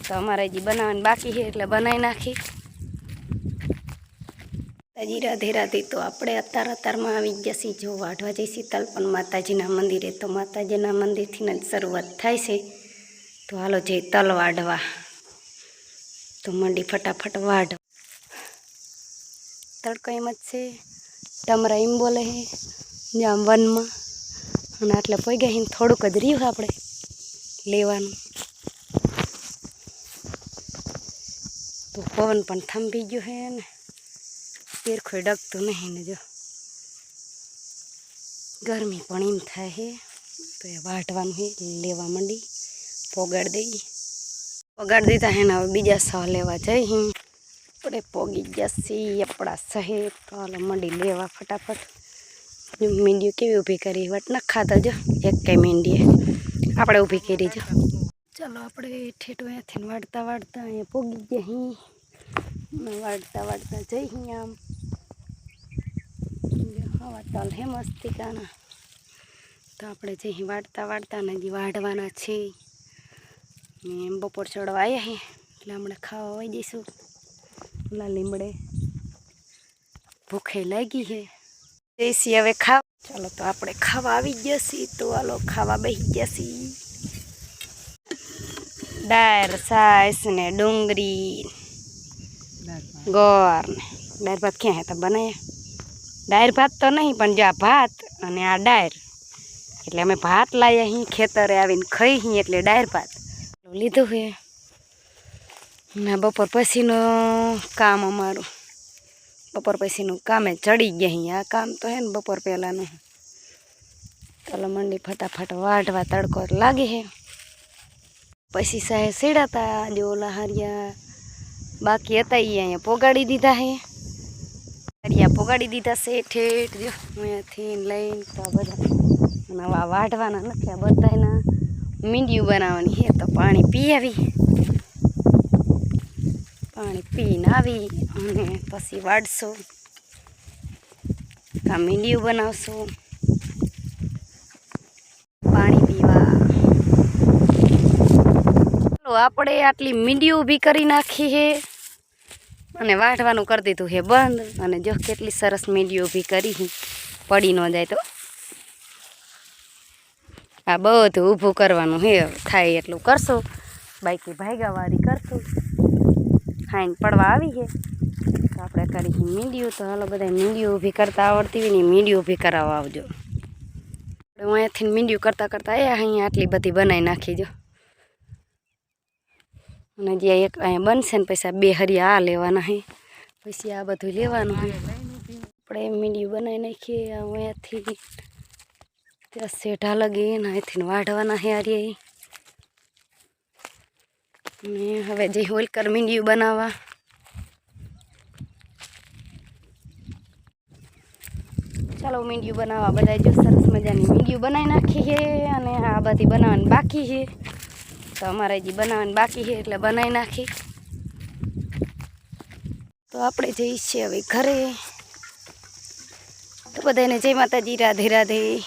તો અમારે હજી બનાવવાની બાકી છે એટલે બનાવી નાખી। માતાજી રાધે રાધે। તો આપણે અત્યારમાં આવી ગયા છીએ જો વાઢવા જઈશી તલ પણ માતાજીના મંદિરે। તો માતાજીના મંદિરથી જ શરૂઆત થાય છે। તો હાલો જઈ તલ વાઢવા। તો મંડી ફટાફટ વાઢ। તડકો એમ જ છે, તમારા એમ બોલે છે જ્યાં વનમાં અને આટલે પોઈ ગયા થોડુંક જ રહ્યું આપણે લેવાનું। તો પવન પણ થંભી ગયો છે ને પેરખોય ડગતું નહીં ને જો ગરમી પણ એમ થાય છે। તો એ વાઢવાનું છે લેવા માંડી પોગાડી દઈએ। પોગાડી દીધા હે ને હવે બીજા સહ લેવા જઈ આપણે પોગી ગયા છીએ આપણા સહે। તો હાલો મંડી લેવા ફટાફટ। મીંડીઓ કેવી ઊભી કરી વટ ન ખાતા જો એક કઈ મીંડીએ આપણે ઊભી કરી જો। ચાલો આપણે ઠેઠો અહીંયાથી વાળતા વાળતા અહીંયા પોગી ગયા વાળતા વાળતા જઈ આમ હવા તલ હે મસ્તી કાના। તો આપણે જઈ વાળતા વાળતા ને હજી વાઢવાના છે। એમ બપોર ચડવા આવ્યા હે એટલે હમણાં ખાવા આવી જઈશું ઓલા લીમડે। ભૂખે લાગી છે દેશી હવે ખાવા। ચાલો તો આપણે ખાવા આવી ગયા છીએ। તો હાલો ખાવા બેસી ગયા છીએ। દાળ છાશ ને ડુંગળી ગોળ ને દાળ ભાત ક્યાં હતા બનાવ્યા? દાળ ભાત તો નહીં પણ જો આ ભાત અને આ દાળ એટલે અમે ભાત લાવ્યા અહીં ખેતરે આવીને ખાઈ અહીં એટલે દાળ ભાત લીધું છે ને। બપોર પછીનું કામ અમારું બપોર પછીનું કામે ચડી ગયા અહીં। આ કામ તો હે ને બપોર પહેલાંનું। ચાલો મંડી ફટાફટ વાઢવા તડકો લાગે છે। પછી સાહે સીડાતા જો ઓલા હારિયા બાકી હતા એ અહીંયા પોગાડી દીધા છે। હારિયા પોગાડી દીધા છે ઠેઠ જો અહીંયાથી લઈને તો બધા અને વાઢવાના નથી આ બધાના મીંડિયું બનાવવાની છે। તો પાણી પી આવી પાણી પીને આવી અને પછી વાઢશું આ મીંડિયું બનાવશું પાણી પીવા। આપણે આટલી મીંડીઓ ઊભી કરી નાખી છે અને વાઢવાનું કરી દીધું છે બંધ। અને જો કેટલી સરસ મીંડીઓ ઊભી કરી છે પડી ન જાય તો। આ બધું ઊભું કરવાનું છે થાય એટલું કરશું બાકી ભાગાવાળી કરશું। ખાઈને પડવા આવી છે તો આપણે કરી મીંડીઓ। તો હાલો બધા મીંડીઓ ઊભી કરતા આવડતી હોય ને મીંડીઓ ઊભી કરાવવા આવજો। હું અહીંયાથી મીંડીઓ કરતાં કરતાં અહીંયા આટલી બધી બનાવી નાખી જો। અને જે એક અહીંયા બનશે ને પછી બે હરિયા આ લેવાના છે પછી આ બધું લેવાનું છે। આપણે મીંડીયું બનાવી નાખીએ અહીંયાથી ત્યાં શેઢા લગી ને અહીંથી વાઢવાના છે હારિયા। ને હવે જે હોલકર મીંડીયું બનાવવા। ચાલો મીંડીયું બનાવવા બધા જો સરસ મજાની મીંડીયું બનાવી નાખી છે અને આ બધી બનાવવાની બાકી છે। તો અમારે હજી બનાવવાની બાકી છે એટલે બનાવી નાખી। તો આપણે જઈએ છીએ હવે ઘરે। તો બધાને જય માતાજી રાધે રાધે।